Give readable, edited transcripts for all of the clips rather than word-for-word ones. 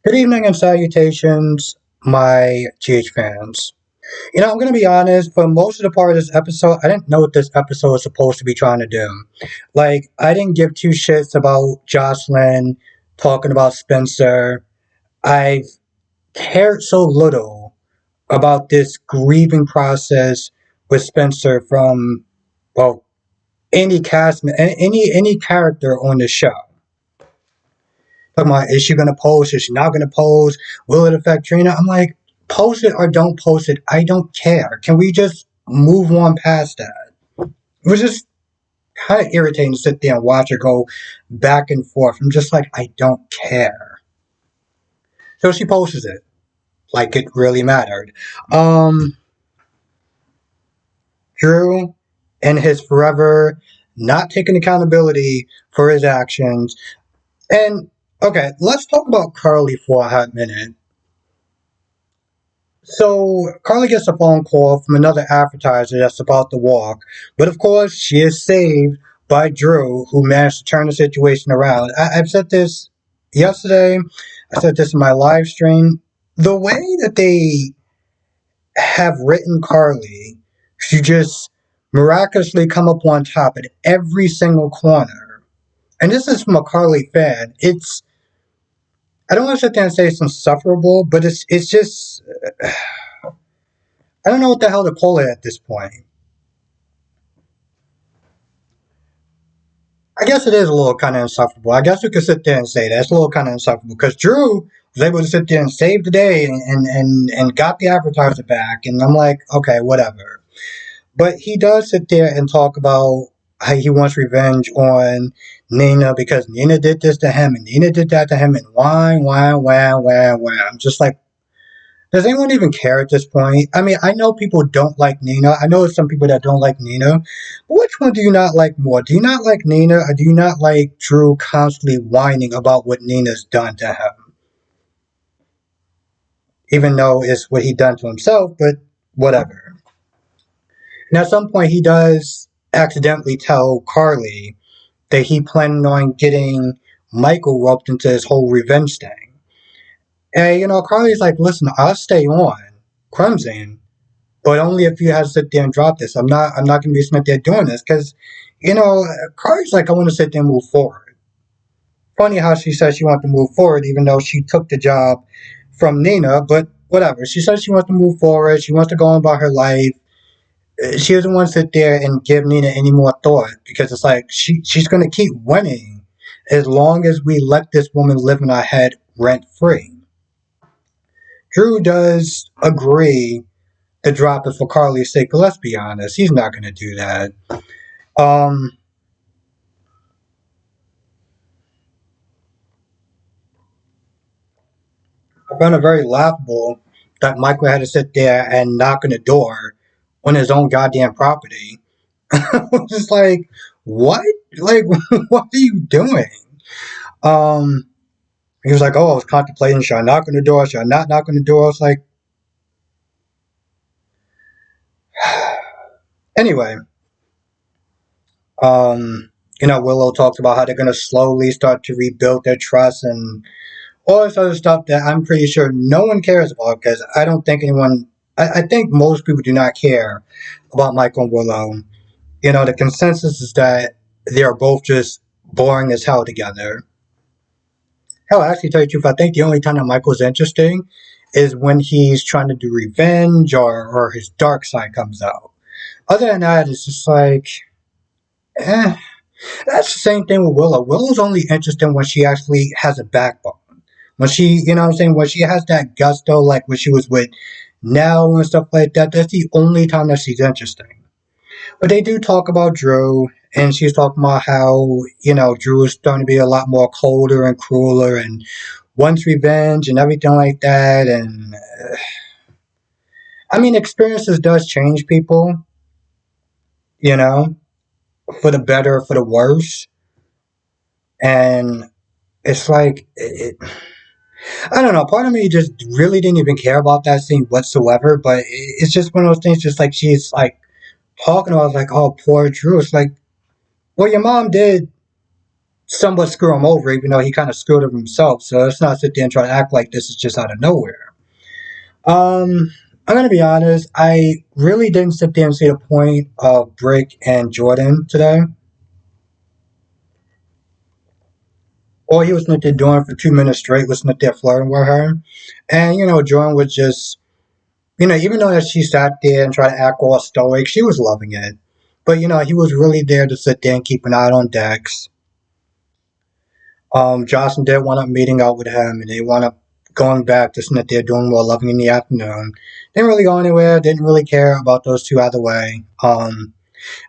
Good evening and salutations, my GH fans. I'm going to be honest, for most of the part of this episode, I didn't know what this episode was supposed to be trying to do. Like, I didn't give two shits about Jocelyn talking about Spencer. I've cared so little about this grieving process with Spencer from, well, any cast, any character on the show. Talking about, is she going to post? Is she not going to post? Will it affect Trina? I'm like, post it or don't post it. I don't care. Can we just move on past that? It was just kind of irritating to sit there and watch her go back and forth. I'm just like, I don't care. So she posts it like it really mattered. Drew and his forever not taking accountability for his actions. And okay, let's talk about Carly for a hot minute. So Carly gets a phone call from another advertiser that's about to walk, but of course she is saved by Drew, who managed to turn the situation around. I've said this yesterday. I said this in my live stream. The way that they have written Carly, she just miraculously come up on top at every single corner. And this is from a Carly fan. I don't want to sit there and say it's insufferable, but it's just I don't know what the hell to call it at this point. I guess it is a little kind of insufferable. I guess we could sit there and say that. It's a little kind of insufferable because Drew was able to sit there and save the day and got the advertiser back. And I'm like, okay, whatever. But he does sit there and talk about how he wants revenge on Nina because Nina did this to him and Nina did that to him and why. I'm just like, does anyone even care at this point? I mean, I know people don't like Nina. I know there's some people that don't like Nina. But which one do you not like more? Do you not like Nina or do you not like Drew constantly whining about what Nina's done to him? Even though it's what he done to himself, but whatever. And at some point he does accidentally tell Carly that he planned on getting Michael roped into this whole revenge thing. And Carly's like, listen, I'll stay on Crimson, but only if you have to sit there and drop this. I'm not gonna be sitting there doing this because, Carly's like, I want to sit there and move forward. Funny how she says she wants to move forward, even though she took the job from Nina, but whatever. She says she wants to move forward, she wants to go on about her life. She doesn't want to sit there and give Nina any more thought because it's like she's gonna keep winning as long as we let this woman live in our head rent free. Drew does agree to drop it for Carly's sake, but let's be honest, he's not going to do that. I found it very laughable that Michael had to sit there and knock on the door on his own goddamn property. I was just like, what? Like, what are you doing? Um, he was like, oh, I was contemplating, should I knock on the door? Should I not knock on the door? I was like, anyway, Willow talks about how they're going to slowly start to rebuild their trust and all this other stuff that I'm pretty sure no one cares about because I don't think anyone, I think most people do not care about Michael and Willow. The consensus is that they are both just boring as hell together. Hell, actually, tell you the truth, I think the only time that Michael's interesting is when he's trying to do revenge or his dark side comes out. Other than that, it's just like, eh. That's the same thing with Willow. Willow's only interesting when she actually has a backbone. When she, when she has that gusto, like when she was with Nell and stuff like that, that's the only time that she's interesting. But they do talk about Drew, and she's talking about how, Drew is starting to be a lot more colder and crueler and wants revenge and everything like that. And, experiences does change people, you know, for the better, for the worse. And it's like, I don't know. Part of me just really didn't even care about that scene whatsoever. But it's just one of those things. Just like she's like talking about, like, oh, poor Drew. It's like, well, your mom did somewhat screw him over, even though he kind of screwed him himself. So let's not sit there and try to act like this is just out of nowhere. I'm gonna be honest. I really didn't sit there and see the point of Brick and Jordan today. All he was there doing for 2 minutes straight was there flirting with her, and Jordan was just, even though that she sat there and tried to act all stoic, she was loving it. But he was really there to sit there and keep an eye on Dex. Jocelyn did wind up meeting up with him, and they wound up going back to sit there doing more loving in the afternoon. Didn't really go anywhere. Didn't really care about those two either way.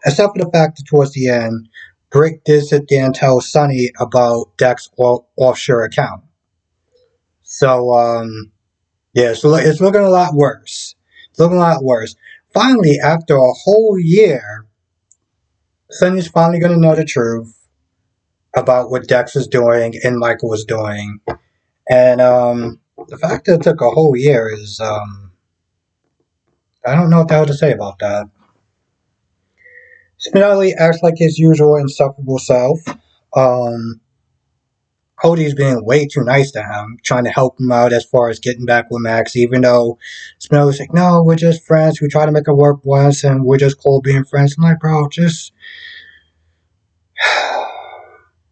Except for the fact that towards the end, Brick did sit there and tell Sonny about Dex's offshore account. So, yeah, so it's looking a lot worse. It's looking a lot worse. Finally, after a whole year, Sonny's finally going to know the truth about what Dex was doing and Michael was doing. And the fact that it took a whole year is, I don't know what the hell to say about that. Spinelli acts like his usual insufferable self. Um, Cody's being way too nice to him, trying to help him out as far as getting back with Max, even though Spinelli's like, no, we're just friends. We try to make it work once, and we're just cool being friends. I'm like, bro, just...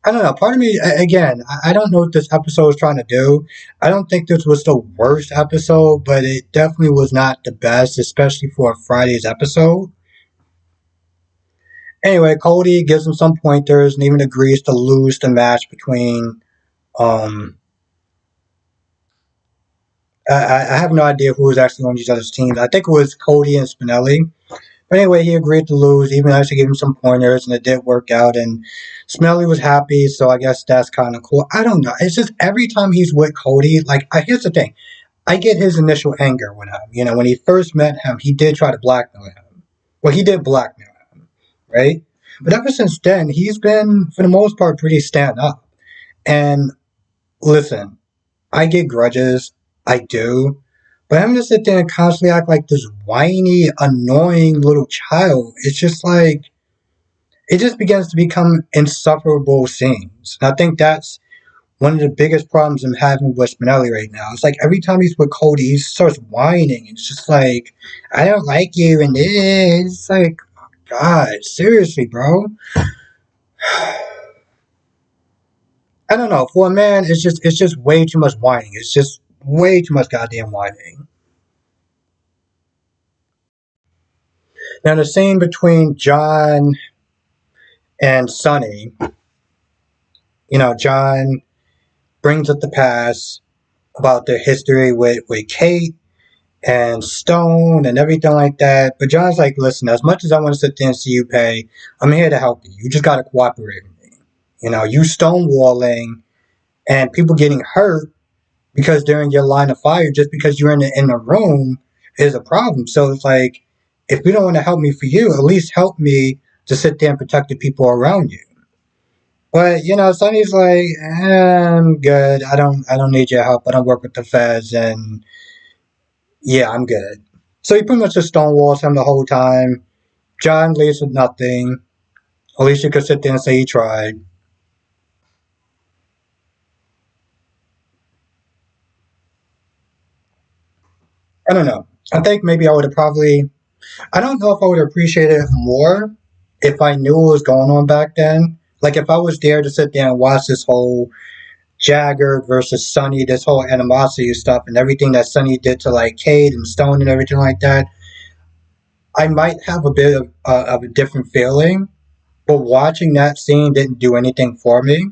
I don't know. Part of me, again, I don't know what this episode was trying to do. I don't think this was the worst episode, but it definitely was not the best, especially for a Friday's episode. Anyway, Cody gives him some pointers and even agrees to lose the match between. Um, I have no idea who was actually on each other's teams. I think it was Cody and Spinelli. But anyway, he agreed to lose, even though I actually gave him some pointers, and it did work out. And Spinelli was happy, so I guess that's kind of cool. I don't know. It's just every time he's with Cody, like, here's the thing. I get his initial anger with him. When he first met him, he did try to blackmail him. Well, he did blackmail him, right? But ever since then, he's been, for the most part, pretty stand up. And listen, I get grudges. I do. But having to sit there and constantly act like this whiny, annoying little child, it's just like, it just begins to become insufferable scenes. And I think that's one of the biggest problems I'm having with Spinelli right now. It's like every time he's with Cody, he starts whining. It's just like, I don't like you, and it's like, God, seriously, bro. I don't know. For a man, it's just way too much whining. It's just way too much goddamn whining. Now the scene between John and Sonny, John brings up the past about their history with Kate and Stone and everything like that. But John's like, listen, as much as I want to sit there and see you pay, I'm here to help you. You just got to cooperate with me. You stonewalling and people getting hurt because they're in your line of fire just because you're in the room is a problem. So it's like, if you don't want to help me for you, at least help me to sit there and protect the people around you. But Sonny's like, I'm good. I don't need your help. I don't work with the feds, and yeah, I'm good. So he pretty much just stonewalls him the whole time. John leaves with nothing. At least you could sit there and say he tried. I don't know. I think maybe I would have probably. I don't know if I would appreciate it more if I knew what was going on back then. Like if I was there to sit there and watch this whole Jagger versus Sonny, this whole animosity stuff and everything that Sonny did to like Kate and Stone and everything like that, I might have a bit of a different feeling. But watching that scene didn't do anything for me.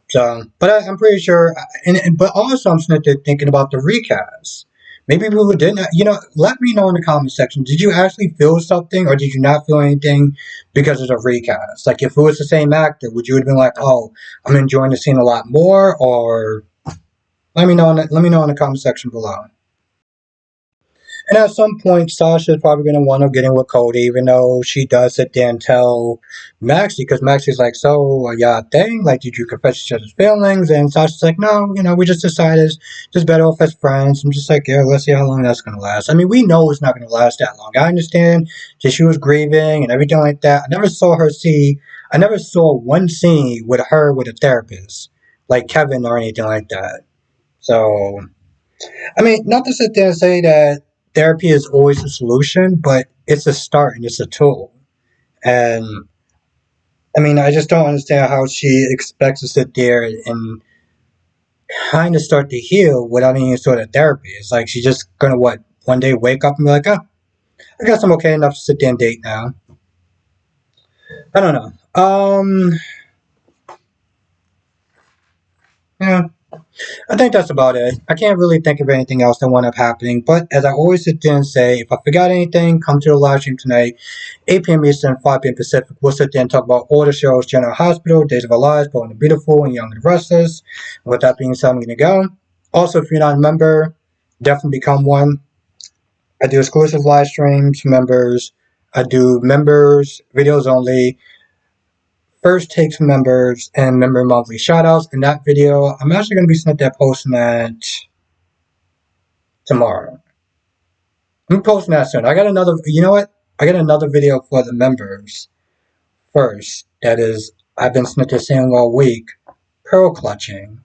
So, but I'm pretty sure, but also I'm sitting there thinking about the recast. Maybe people didn't, let me know in the comment section. Did you actually feel something or did you not feel anything because of the recast? Like, if it was the same actor, would you have been like, oh, I'm enjoying the scene a lot more? Or let me know in the comment section below. And at some point, Sasha's probably going to want to get in with Cody, even though she does sit there and tell Maxie, because Maxie's like, so, yeah, thing? Like, did you confess each other's feelings? And Sasha's like, no, we just decided just better off as friends. I'm just like, yeah, let's see how long that's going to last. I mean, we know it's not going to last that long. I understand that she was grieving and everything like that. I never saw her see, I never saw one scene with her with a therapist, like Kevin or anything like that. So, I mean, not to sit there and say that therapy is always a solution, but it's a start and it's a tool. And I mean, I just don't understand how she expects to sit there and kind of start to heal without any sort of therapy. It's like she's just gonna what one day wake up and be like, oh, I guess I'm okay enough to sit there and date now. I don't know. Yeah, I think that's about it. I can't really think of anything else that wound up happening. But as I always sit there and say, if I forgot anything, come to the live stream tonight, 8 p.m. Eastern, 5 p.m. Pacific. We'll sit there and talk about all the shows: General Hospital, Days of Our Lives, Bold and the Beautiful, and Young and the Restless. And with that being said, I'm gonna go. Also, if you're not a member, definitely become one. I do exclusive live streams for members. I do members videos only, first takes from members, and member monthly shoutouts. In that video, I'm actually going to be sitting there posting that tomorrow. I'm posting that soon. I got another. You know what? I got another video for the members first. That is, I've been sitting there saying all week, pearl clutching.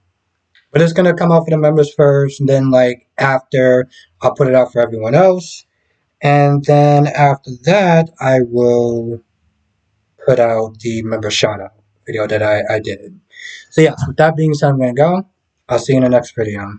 But it's gonna come out for the members first, and then like after, I'll put it out for everyone else. And then after that, I will put out the member shout out video that I did. So, yes, with that being said, I'm going to go. I'll see you in the next video.